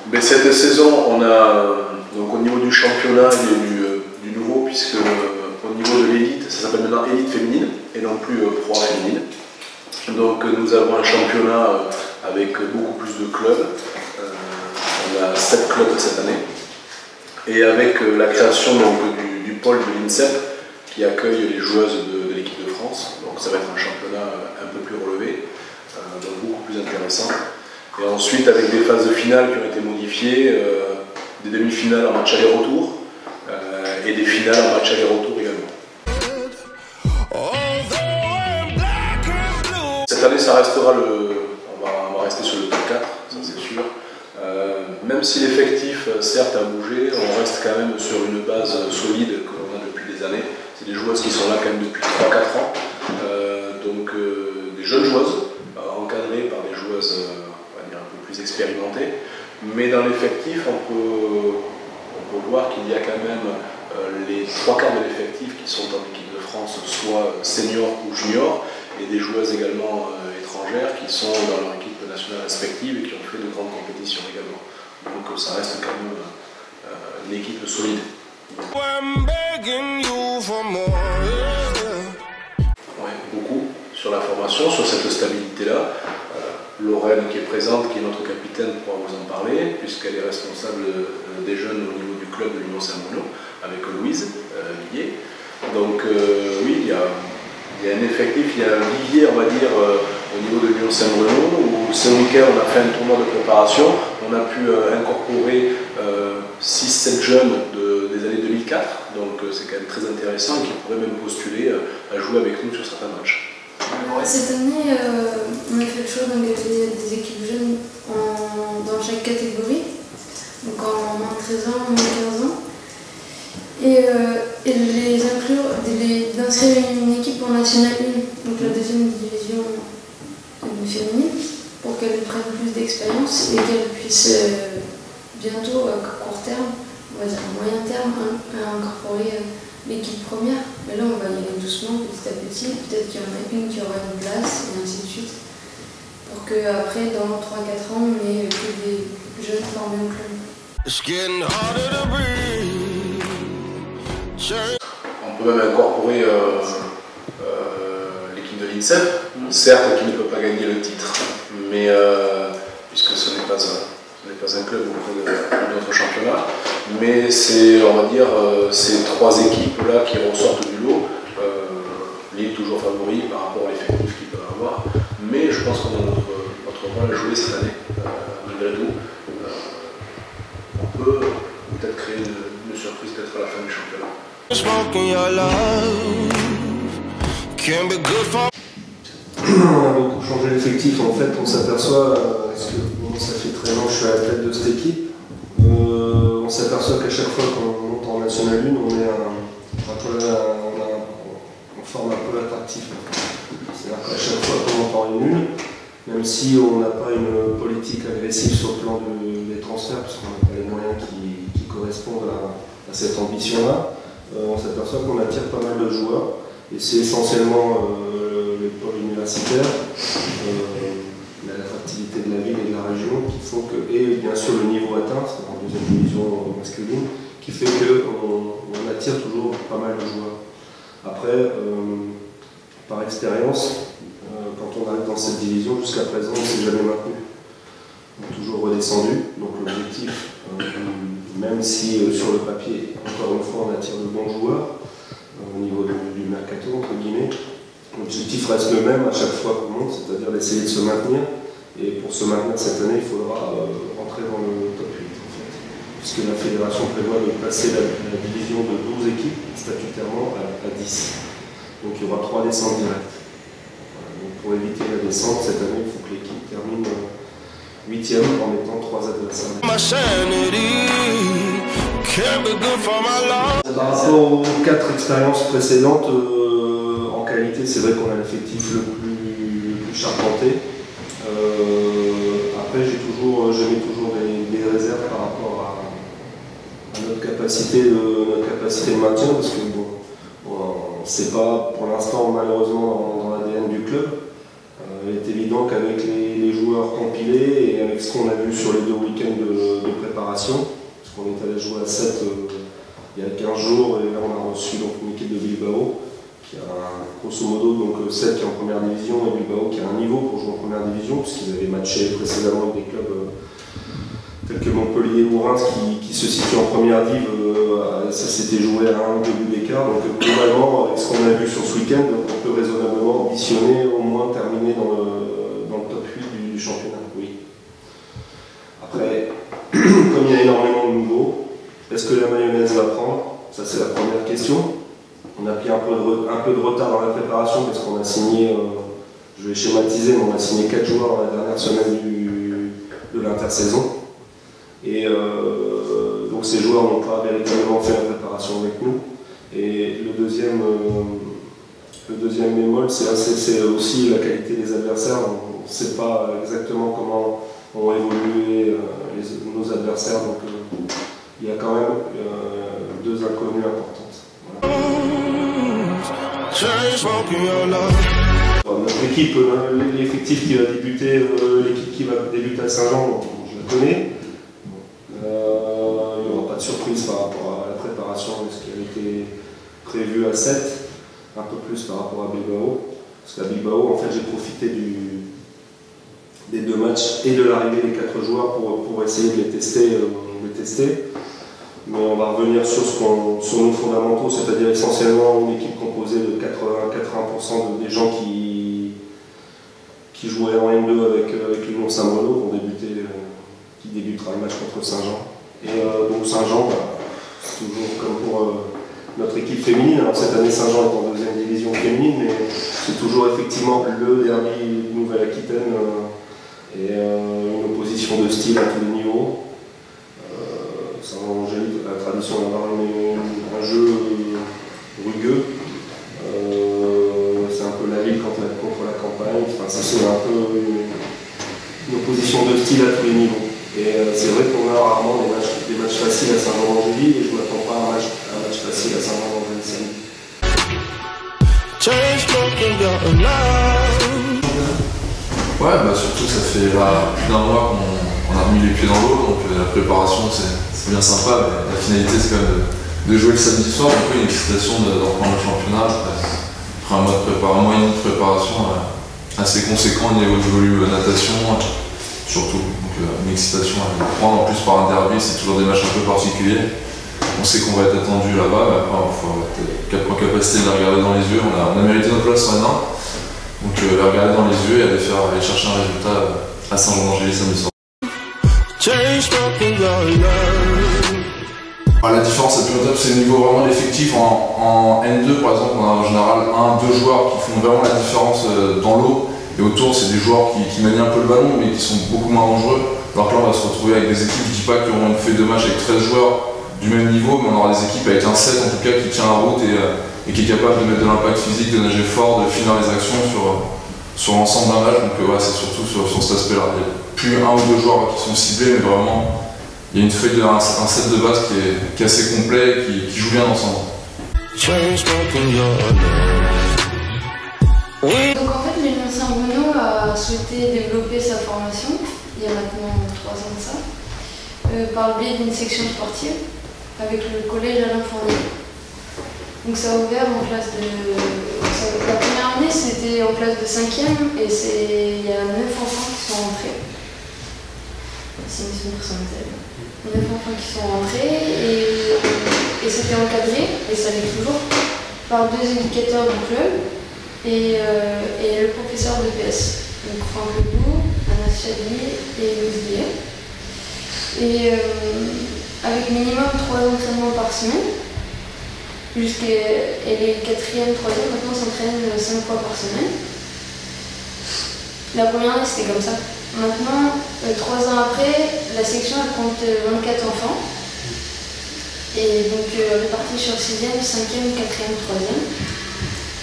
Mais cette saison, on a donc au niveau du championnat, il y a du nouveau puisque au niveau de l'élite, ça s'appelle maintenant élite féminine et non plus pro féminine. Donc nous avons un championnat avec beaucoup plus de clubs. On a 7 clubs cette année. Et avec la création donc, du pôle de l'INSEP qui accueille les joueuses de l'équipe de France. Donc ça va être un championnat un peu plus relevé, donc beaucoup plus intéressant. Et ensuite avec des phases finales qui ont été modifiées, des demi-finales en match aller-retour et des finales en match aller-retour également. Cette année ça restera on va rester sur le top 4, ça c'est sûr. Même si l'effectif certes a bougé, on reste quand même sur une base solide que l'on a depuis des années. C'est des joueuses qui sont là quand même depuis 3-4 ans. Donc des jeunes joueuses, encadrées par des joueuses on va dire un peu plus expérimentées. Mais dans l'effectif, on peut voir qu'il y a quand même les 3/4 de l'effectif qui sont en équipe de France, soit seniors ou juniors, et des joueuses également étrangères qui sont dans leur équipe nationale respective et qui ont fait de grandes compétitions également. Donc ça reste quand même une équipe solide. Ouais, beaucoup sur la formation, sur cette stabilité-là. Lorraine qui est présente, qui est notre capitaine, pourra vous en parler, puisqu'elle est responsable des jeunes au niveau du club de l'Union Saint-Bruno, avec Louise Villiers. Donc oui, il y a un effectif, il y a un vivier, on va dire, au niveau de l'Union Saint-Bruno, où ce week-end on a fait un tournoi de préparation, on a pu incorporer 6-7 jeunes des années 2004, donc c'est quand même très intéressant et qui pourraient même postuler à jouer avec nous sur certains matchs. Cette année, on a fait le choix d'engager des équipes jeunes dans chaque catégorie, donc en moins de 13 ans, moins de 15 ans, et les inclure, d'inscrire une équipe en National 1, donc la deuxième division féminine, pour qu'elles prennent plus d'expérience et qu'elles puissent bientôt, à court terme, on va dire à moyen terme, incorporer l'équipe première. Mais là, on va y aller doucement, petit à petit. Peut-être qu'il y en a une qui aura une place, et ainsi de suite. Pour qu'après, dans 3-4 ans, on ait que des jeunes formés au club. On peut même incorporer l'équipe de l'INSEP, certes qui ne peut pas gagner le titre, mais puisque ce n'est pas un club au niveau de notre championnat, mais c'est, on va dire, ces 3 équipes-là qui ressortent du lot. Lille toujours favori par rapport à l'effectif qu'ils peuvent avoir, mais je pense qu'on a notre rôle à jouer cette année, malgré tout. On peut peut-être créer une surprise peut-être à la fin du championnat. On a beaucoup changé l'effectif, en fait on s'aperçoit, parce que bon, ça fait 13 ans que je suis à la tête de cette équipe, on s'aperçoit qu'à chaque fois qu'on monte en National 1, on forme un peu l'attractif. C'est-à-dire qu'à chaque fois qu'on monte en une, même si on n'a pas une politique agressive sur le plan des transferts, parce qu'on n'a pas les moyens qui correspondent à cette ambition-là, on s'aperçoit qu'on attire pas mal de joueurs, et c'est essentiellement les pôles universitaires, l'attractivité de la ville et de la région qui font que, et bien sûr le niveau atteint, c'est en deuxième division masculine, qui fait qu'on attire toujours pas mal de joueurs. Après, par expérience, quand on arrive dans cette division, jusqu'à présent, on ne s'est jamais maintenu. On est toujours redescendu, donc l'objectif, même si sur le papier, encore une fois, on attire de bons joueurs, au niveau du mercato, entre guillemets, l'objectif reste le même à chaque fois qu'on monte, c'est-à-dire d'essayer de se maintenir. Et pour se maintenir cette année, il faudra rentrer dans le top 8, en fait. Puisque la fédération prévoit de passer la division de 12 équipes statutairement à 10. Donc il y aura 3 descentes directes. Voilà. Donc pour éviter la descente, cette année, il faut que l'équipe termine 8e en mettant 3 adversaires. Par rapport aux 4 expériences précédentes, en qualité, c'est vrai qu'on a l'effectif le plus charpenté. Après, je mets toujours des réserves par rapport à notre capacité de maintien, parce que bon, c'est pas pour l'instant malheureusement dans l'ADN du club. Il est évident évident qu'avec les joueurs compilés et avec ce qu'on a vu sur les 2 week-ends de préparation, parce qu'on est allé jouer à 7 il y a 15 jours, et là on a reçu donc une équipe de Bilbao, qui a grosso modo donc 7 qui est en première division et Bilbao qui a un niveau pour jouer en première division, puisqu'ils avaient matché précédemment avec des clubs tels que Montpellier ou Reims qui se situent en première div, ça s'était joué à 1 ou 2 buts d'écart. Donc globalement, avec ce qu'on a vu sur ce week-end, on peut raisonnablement ambitionner au moins terminer dans le top 8 du championnat. Oui. Après, comme il y a énormément de nouveaux, est-ce que la mayonnaise va prendre? Ça c'est la première question. On a pris un peu de retard dans la préparation parce qu'on a signé, je vais schématiser, mais on a signé 4 joueurs dans la dernière semaine de l'intersaison. Et donc ces joueurs n'ont pas véritablement fait la préparation avec nous. Et le deuxième bémol, c'est aussi la qualité des adversaires. On ne sait pas exactement comment ont évolué nos adversaires. Donc il y a quand même 2 inconnues importantes. Voilà. Notre équipe, l'effectif qui va débuter, l'équipe qui va débuter à Saint-Jean, je la connais. Il n'y aura pas de surprise par rapport à la préparation de ce qui a été prévu à 7, un peu plus par rapport à Bilbao. Parce qu'à Bilbao, en fait, j'ai profité des 2 matchs et de l'arrivée des 4 joueurs pour essayer de les tester. Mais on va revenir sur nos fondamentaux, c'est-à-dire essentiellement une équipe composée de 80% des gens qui jouaient en N2 avec l'Union Saint-Malo qui débutera le match contre Saint-Jean. Et donc Saint-Jean, c'est toujours comme pour notre équipe féminine. Alors cette année Saint-Jean est en 2e division féminine, mais c'est toujours effectivement le derby Nouvelle-Aquitaine et une opposition de style à tous les niveaux. Saint-Jean-Angélique a la tradition d'avoir un jeu rugueux. C'est un peu la ville contre la campagne. Enfin, c'est un peu une opposition de style à tous les niveaux. Et c'est vrai qu'on a rarement des matchs faciles à Saint-Jean-d'Angély et je ne m'attends pas à un match facile à Saint-Jean-d'Angély. Ouais, bah surtout ça fait plus d'1 mois qu'on a remis les pieds dans l'eau, donc la préparation c'est bien sympa, mais la finalité c'est quand même de jouer le samedi soir, donc une excitation de reprendre le championnat après un mois et demi de préparation assez conséquent au niveau du volume de natation, surtout. Une excitation à prendre, en plus par un derby, c'est toujours des matchs un peu particuliers. On sait qu'on va être attendu là-bas, mais après il faut être en capacité de la regarder dans les yeux. On a mérité notre place en N1, donc la regarder dans les yeux et aller chercher un résultat à Saint-Jean-d'Angély samedi soir. La différence la plus notable, c'est le niveau vraiment de l'effectif. En N2 par exemple, on a en général 1-2 joueurs qui font vraiment la différence dans l'eau. Et autour, c'est des joueurs qui manient un peu le ballon, mais qui sont beaucoup moins dangereux. Alors que là, on va se retrouver avec des équipes, je ne dis pas qu'on fait 2 matchs avec 13 joueurs du même niveau, mais on aura des équipes avec un 7 en tout cas qui tient la route et qui est capable de mettre de l'impact physique, de nager fort, de finir les actions sur l'ensemble d'un match. Donc ouais, c'est surtout sur cet aspect-là. Il n'y a plus 1 ou 2 joueurs qui sont ciblés, mais vraiment, il y a une feuille un set de base qui est assez complet et qui joue bien ensemble. Donc en fait, l'Union Saint-Bruno a souhaité développer sa formation, il y a maintenant 3 ans de ça, par le biais d'une section sportive avec le collège Alain Fournier. Donc ça a ouvert en classe de... La première année, c'était en classe de 5e et il y a 9 enfants qui sont rentrés. Si mes souvenirs sont exacts. 9 enfants qui sont rentrés et c'était encadré, et ça l'est toujours, par 2 éducateurs du club. Et le professeur de PS, donc Franck Ledoux, Anna Chadli et Louise Guillet. Et avec minimum 3 entraînements par semaine, et les 4e, 3e maintenant s'entraînent 5 fois par semaine. La première année c'était comme ça. Maintenant, 3 ans après, la section elle compte 24 enfants. Et donc répartis sur 6e, 5e, 4e, 3e.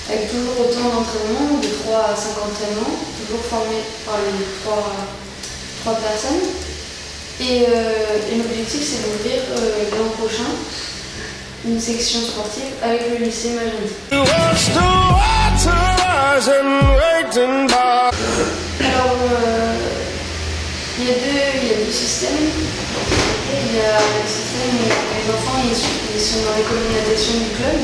Avec toujours autant d'entraînements, de 3 à 5 entraînements, toujours formés par les 3 personnes. Et l'objectif c'est d'ouvrir l'an prochain une section sportive avec le lycée Magenta. Alors, il y a deux systèmes. Il y a le système où les enfants ils sont dans les communautés du club,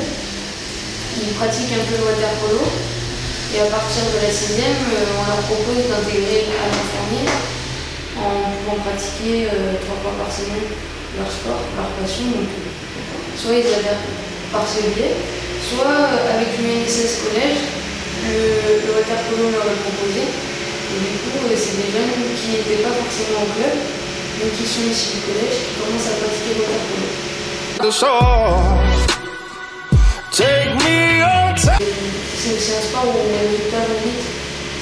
ils pratiquent un peu le water polo, et à partir de la 6e, on leur propose d'intégrer à l'infirmier en pouvant pratiquer 3 fois par semaine leur sport, leur passion. Donc, soit ils adhèrent par ce biais, soit avec l'UNSS collège, le water polo leur est proposé. Et du coup, c'est des jeunes qui n'étaient pas forcément au club, mais qui sont ici du collège, qui commencent à pratiquer le water polo. C'est aussi un sport où les résultats vont vite.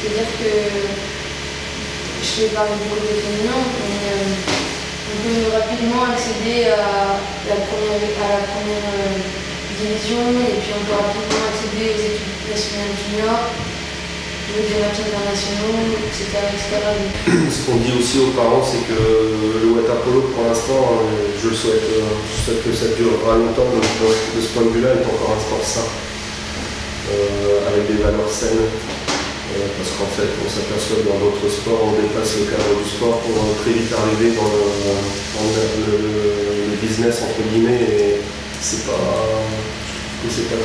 C'est-à-dire que je vais parler du côté féminin, mais on peut rapidement accéder à la première division, et puis on peut rapidement accéder aux équipes nationales juniors, des matchs internationaux, etc. Ce qu'on dit aussi aux parents, c'est que le water polo, pour l'instant, je souhaite que ça durera longtemps, de ce point de vue-là, est encore un sport sain, avec des valeurs saines, parce qu'en fait, on s'aperçoit que dans d'autres sports, on dépasse le cadre du sport pour très vite arriver dans le business, entre guillemets, et c'est pas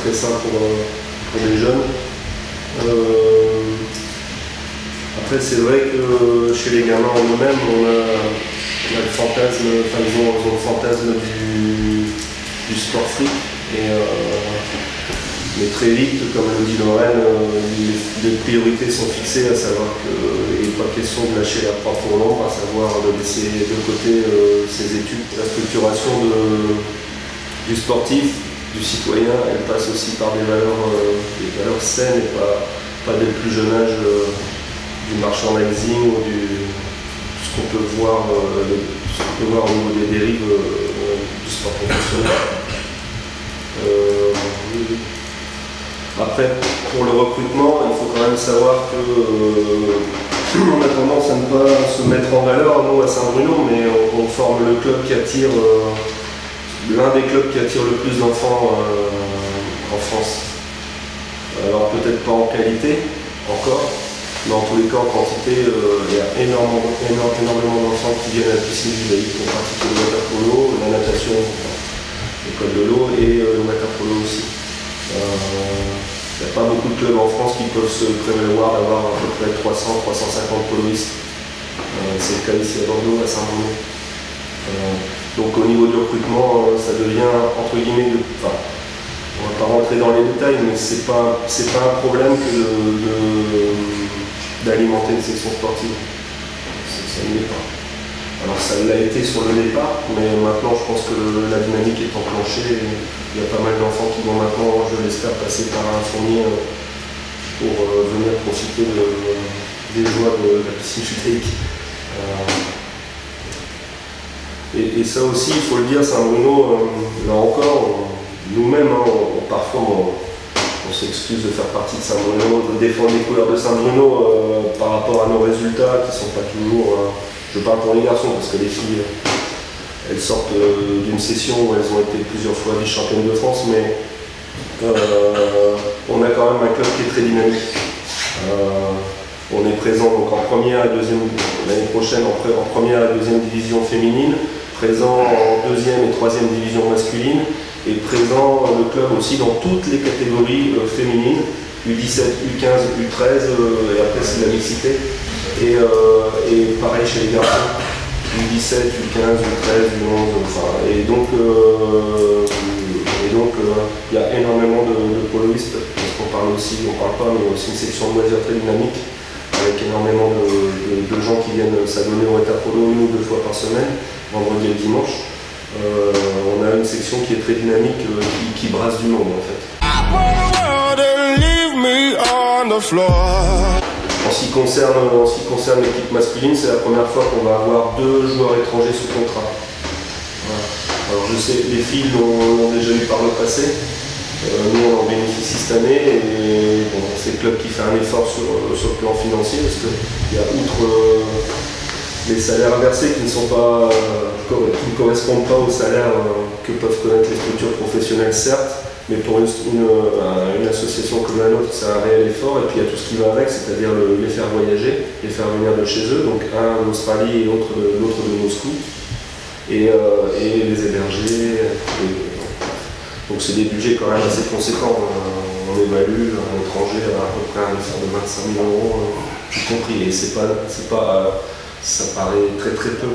très sain pour les jeunes. Après, c'est vrai que chez les gamins en eux-mêmes, on a le fantasme, ils ont le fantasme du sport fric. Mais très vite, comme le dit Lorraine, les priorités sont fixées, à savoir qu'il n'est pas question de lâcher la proie pour l'ombre, à savoir de laisser de côté ses études. La structuration du sportif, du citoyen, elle passe aussi par des valeurs saines et pas dès le plus jeune âge du merchandising ou ce qu'on peut voir au niveau des dérives du sport professionnel. Après, pour le recrutement, il faut quand même savoir qu'on a tendance à ne pas se mettre en valeur, nous à Saint-Bruno, mais on forme le club qui attire, l'un des clubs qui attire le plus d'enfants en France. Alors peut-être pas en qualité, encore, mais en tous les cas en quantité, il y a énormément d'enfants qui viennent à la piscine du Laïc pour pratiquer le water polo, la natation, l'école de l'eau et le water polo aussi. Il n'y a pas beaucoup de clubs en France qui peuvent se prévaloir d'avoir à peu près 300-350 poloistes. C'est le cas ici à Bordeaux, à Saint-Bruno. Donc au niveau du recrutement, ça devient entre guillemets, on ne va pas rentrer dans les détails, mais c'est pas un problème que d'alimenter une section sportive. Ça ne l'est pas. Alors ça l'a été sur le départ, mais maintenant je pense que la dynamique est enclenchée. Il y a pas mal d'enfants qui vont maintenant, je l'espère, passer par un fournier pour venir profiter des joies de la piscine judaïque. Et ça aussi, il faut le dire, Saint-Bruno, là encore, nous-mêmes, parfois on s'excuse de faire partie de Saint-Bruno, de défendre les couleurs de Saint-Bruno par rapport à nos résultats qui ne sont pas toujours... je parle pour les garçons parce que les filles, elles sortent d'une session où elles ont été plusieurs fois vice-championnes de France, mais on a quand même un club qui est très dynamique. On est présent donc en première et deuxième, l'année prochaine en première et deuxième division féminine, présent en deuxième et troisième division masculine, et présent le club aussi dans toutes les catégories féminines, U17, U15, U13, et après c'est la mixité. Et pareil chez les garçons, U17, U15, U13, U11, enfin, et donc il y a énormément de poloistes, parce qu'on parle pas, mais aussi une section de loisirs très dynamique, avec énormément de gens qui viennent s'abonner au water polo 1 ou 2 fois par semaine, vendredi et dimanche. On a une section qui est très dynamique, qui brasse du monde en fait. En ce qui concerne l'équipe masculine, c'est la première fois qu'on va avoir 2 joueurs étrangers sous contrat. Voilà. Alors je sais, les filles l'ont déjà eu par le passé. Nous on en bénéficie cette année et bon, c'est le club qui fait un effort sur le plan financier parce qu'il y a outre les salaires versés qui ne correspondent pas aux salaires que peuvent connaître les structures professionnelles certes, Mais pour une association comme la nôtre, c'est un réel effort, et puis il y a tout ce qui va avec, c'est-à-dire les faire voyager, les faire venir de chez eux, donc un d'Australie et l'autre de Moscou, et les héberger. Donc c'est des budgets quand même assez conséquents. On évalue un étranger à peu près un effort de 25 000 €, tout compris. Et ça paraît très très peu.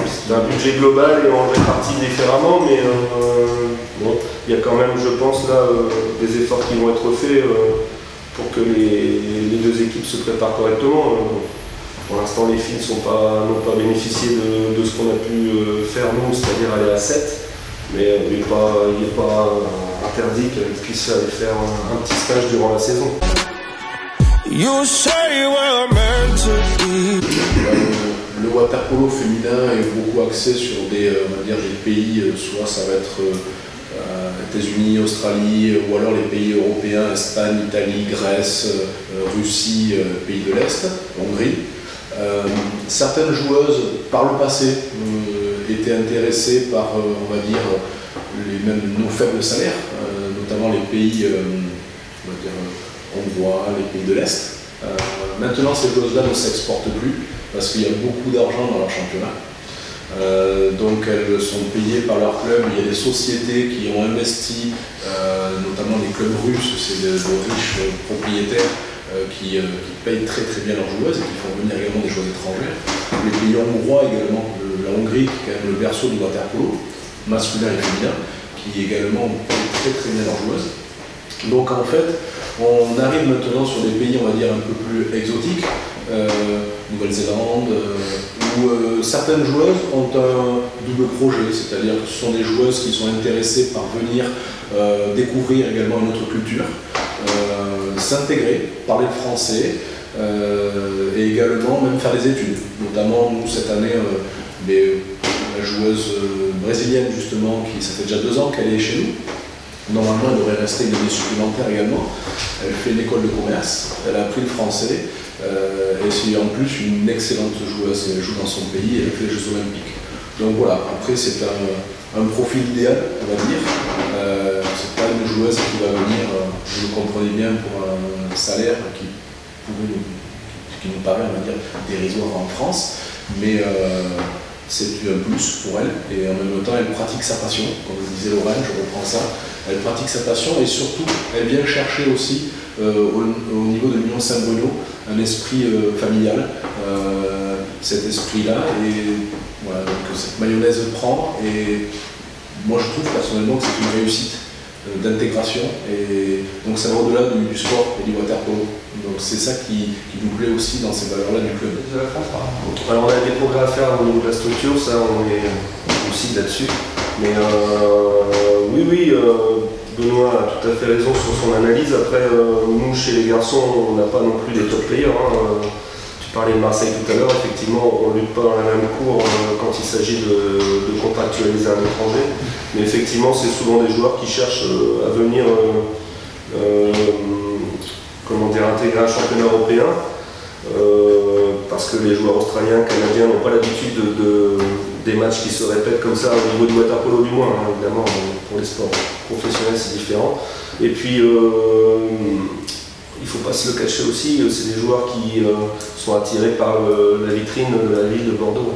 C'est un budget global et on le répartit différemment, mais bon, il y a quand même, je pense, là, des efforts qui vont être faits pour que les deux équipes se préparent correctement. Pour l'instant, les filles n'ont pas bénéficié de ce qu'on a pu faire nous, c'est-à-dire aller à 7. Mais il n'est pas interdit qu'elles puissent aller faire un petit stage durant la saison. Le waterpolo féminin est beaucoup axé sur des pays, soit ça va être États-Unis, Australie, ou alors les pays européens, Espagne, Italie, Grèce, Russie, pays de l'Est, Hongrie. Certaines joueuses, par le passé, étaient intéressées par, on va dire, même nos faibles salaires, notamment les pays, on va dire, hongrois, les pays de l'Est. Maintenant, ces joueuses-là ne s'exportent plus parce qu'il y a beaucoup d'argent dans leur championnat. Donc elles sont payées par leur club. Il y a des sociétés qui ont investi, notamment les clubs russes, c'est de riches propriétaires qui payent très très bien leurs joueuses et qui font venir également des joueuses étrangères. Les pays hongrois également, la Hongrie qui est quand même le berceau du waterpolo, masculin et féminin, qui également paye très très bien leurs joueuses. Donc en fait, on arrive maintenant sur des pays, on va dire, un peu plus exotiques, Nouvelle-Zélande, où certaines joueuses ont un double projet, c'est-à-dire que ce sont des joueuses qui sont intéressées par venir découvrir également une autre culture, s'intégrer, parler le français, et également même faire des études. Notamment, nous, cette année, la joueuse brésilienne, justement, ça fait déjà 2 ans qu'elle est chez nous. Normalement, elle devrait rester une année supplémentaire également. Elle fait une école de commerce, elle a appris le français, et c'est en plus une excellente joueuse. Elle joue dans son pays et elle fait les Jeux Olympiques. Donc voilà, après c'est un profil idéal, on va dire. C'est pas une joueuse qui va venir, vous le comprenez bien, pour un salaire qui nous paraît, on va dire, dérisoire en France, mais c'est un plus pour elle, et en même temps elle pratique sa passion, comme le disait Lorraine, je reprends ça, elle pratique sa passion et surtout elle vient chercher aussi au niveau de l'Union Saint-Bruno un esprit familial, cet esprit-là, et voilà, donc cette mayonnaise prend, et moi je trouve personnellement que c'est une réussite d'intégration, et donc ça va au-delà du sport et du waterpolo. Donc c'est ça qui nous plaît aussi dans ces valeurs-là du club. Alors on a des progrès à faire au niveau de la structure, ça on est aussi là-dessus. Mais oui, Benoît a tout à fait raison sur son analyse. Après, nous chez les garçons, on n'a pas non plus des top players. Tu parlais de Marseille tout à l'heure, effectivement on ne lutte pas dans la même cour quand il s'agit de contractualiser un étranger. Mais effectivement c'est souvent des joueurs qui cherchent à venir intégrer un championnat européen, parce que les joueurs australiens, canadiens n'ont pas l'habitude des matchs qui se répètent comme ça au niveau du waterpolo du moins, évidemment pour les sports professionnels c'est différent. Et puis il ne faut pas se le cacher aussi, c'est des joueurs qui sont attirés par la vitrine de la ville de Bordeaux.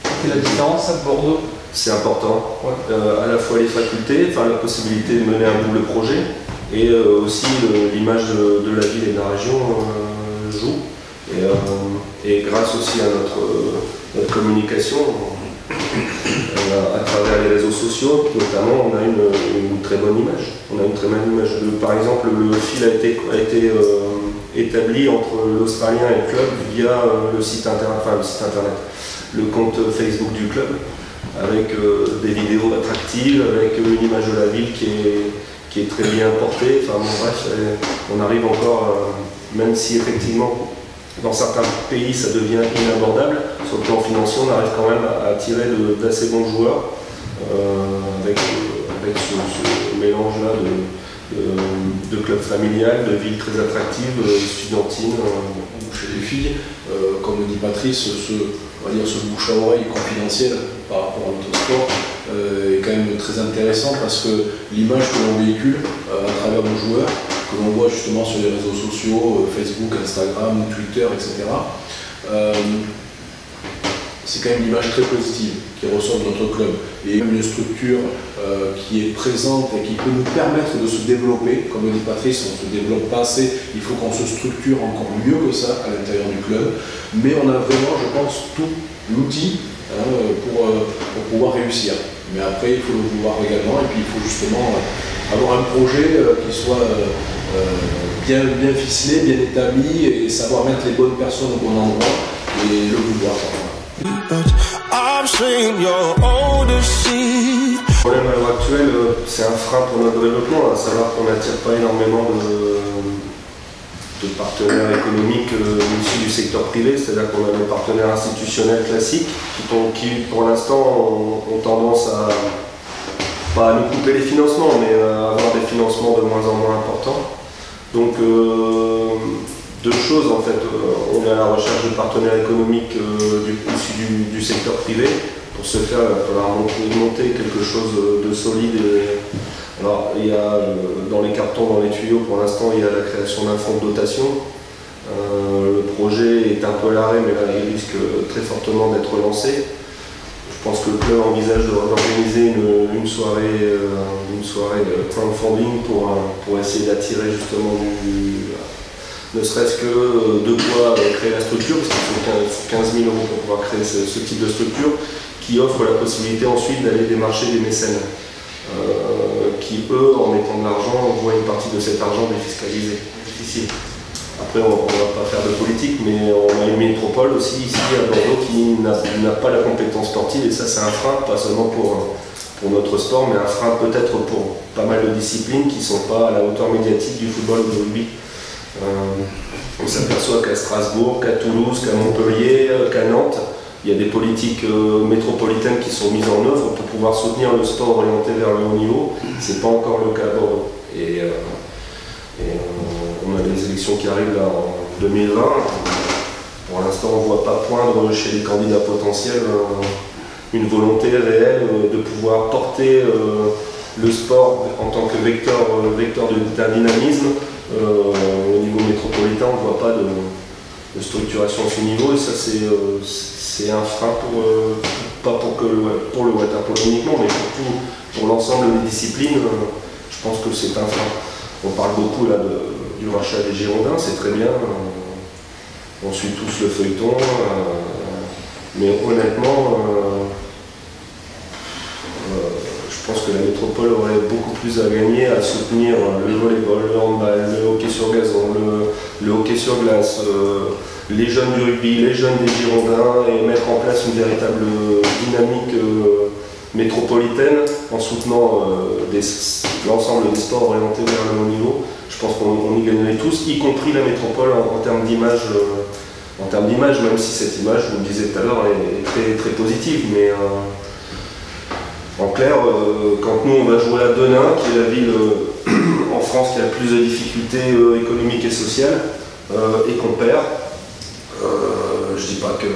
Quelle est la différence à Bordeaux? C'est important, ouais. À la fois les facultés, la possibilité de mener à bout le projet, et aussi l'image de la ville et de la région joue. Et grâce aussi à notre communication, à travers les réseaux sociaux, notamment, on a une très bonne image. Par exemple, le fil a été établi entre l'Australien et le club via le site internet, le compte Facebook du club, avec des vidéos attractives, avec une image de la ville qui est très bien portée. Enfin bon, bref, on arrive encore, même si effectivement dans certains pays ça devient inabordable, sur le plan financier on arrive quand même à attirer d'assez bons joueurs avec ce mélange-là de clubs familiales, de villes très attractives, studentines. Chez les filles, comme le dit Patrice, on va dire ce bouche à oreille confidentiel par rapport à notre sport est quand même très intéressant parce que l'image que l'on véhicule à travers nos joueurs, que l'on voit justement sur les réseaux sociaux, Facebook, Instagram, Twitter, etc., c'est quand même une image très positive qui ressort de notre club. Et même une structure qui est présente et qui peut nous permettre de se développer. Comme le dit Patrice, on ne se développe pas assez, il faut qu'on se structure encore mieux que ça à l'intérieur du club. Mais on a vraiment, je pense, tout l'outil pour pouvoir réussir. Mais après, il faut le vouloir également, et puis il faut justement avoir un projet qui soit bien ficelé, bien établi, et savoir mettre les bonnes personnes au bon endroit, et le vouloir. Le problème à l'heure actuelle, c'est un frein pour notre développement, à savoir qu'on n'attire pas énormément de partenaires économiques issus du secteur privé, c'est-à-dire qu'on a des partenaires institutionnels classiques qui pour l'instant, ont tendance à, pas à nous couper les financements, mais à avoir des financements de moins en moins importants. Donc, deux choses en fait, on est à la recherche de partenaires économiques issus du secteur privé. Pour ce faire, il va falloir monter quelque chose de solide. Alors, il y a dans les cartons, dans les tuyaux, pour l'instant, il y a la création d'un fonds de dotation. Le projet est un peu à l'arrêt, mais là, il risque très fortement d'être lancé. Je pense que le club envisage d'organiser une soirée de crowdfunding pour essayer d'attirer justement ne serait-ce que de quoi créer la structure, parce qu'il faut 15 000 € pour pouvoir créer ce type de structure, qui offre la possibilité ensuite d'aller démarcher des mécènes, qui eux, en mettant de l'argent, voient une partie de cet argent défiscalisé. Difficile. Après, on ne va pas faire de politique, mais on a une métropole aussi ici à Bordeaux qui n'a pas la compétence sportive, et ça c'est un frein, pas seulement pour notre sport, mais un frein peut-être pour pas mal de disciplines qui ne sont pas à la hauteur médiatique du football ou du rugby. On s'aperçoit qu'à Strasbourg, qu'à Toulouse, qu'à Montpellier, qu'à Nantes, il y a des politiques métropolitaines qui sont mises en œuvre pour pouvoir soutenir le sport orienté vers le haut niveau. Ce n'est pas encore le cas à Bordeaux. Et on a des élections qui arrivent là en 2020. Pour l'instant, on ne voit pas poindre chez les candidats potentiels une volonté réelle de pouvoir porter le sport en tant que vecteur d'un dynamisme. Au niveau métropolitain, on ne voit pas de structuration à ce niveau, et ça c'est un frein pas pour le water-polo uniquement, mais pour l'ensemble des disciplines. Je pense que c'est un frein. On parle beaucoup là du rachat des Girondins, c'est très bien, on suit tous le feuilleton, mais honnêtement, je pense que la métropole aurait beaucoup plus à gagner à soutenir le volleyball, le handball, le hockey sur gazon, le hockey sur glace, les jeunes du rugby, les jeunes des Girondins, et mettre en place une véritable dynamique métropolitaine en soutenant l'ensemble des sports orientés vers le haut niveau. Je pense qu'on y gagnerait tous, y compris la métropole en termes d'image. Même si cette image, je vous le disais tout à l'heure, est très, très positive, mais en clair, quand nous on va jouer à Denain, qui est la ville en France qui a le plus de difficultés économiques et sociales, et qu'on perd, je dis pas qu'il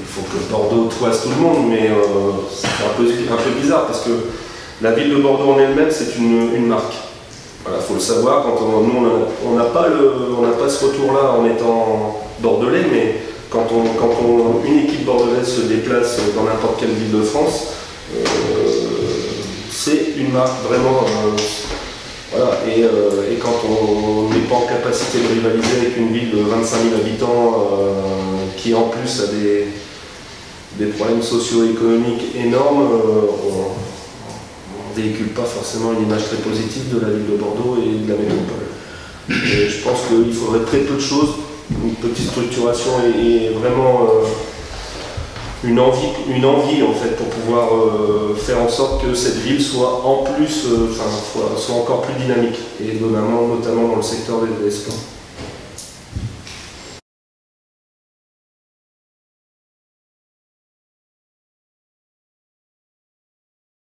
faut que Bordeaux toise tout le monde, mais c'est un peu bizarre, parce que la ville de Bordeaux en elle-même, c'est une marque. Voilà, faut le savoir, nous on n'a pas ce retour-là en étant bordelais, mais quand une équipe bordelaise se déplace dans n'importe quelle ville de France, c'est une marque vraiment. Voilà, et quand on n'est pas en capacité de rivaliser avec une ville de 25 000 habitants qui en plus a des problèmes socio-économiques énormes, on ne véhicule pas forcément une image très positive de la ville de Bordeaux et de la métropole. Et je pense qu'il faudrait très peu de choses, une petite structuration et vraiment une envie en fait pour pouvoir faire en sorte que cette ville soit en plus, soit encore plus dynamique, et notamment dans le secteur des sports.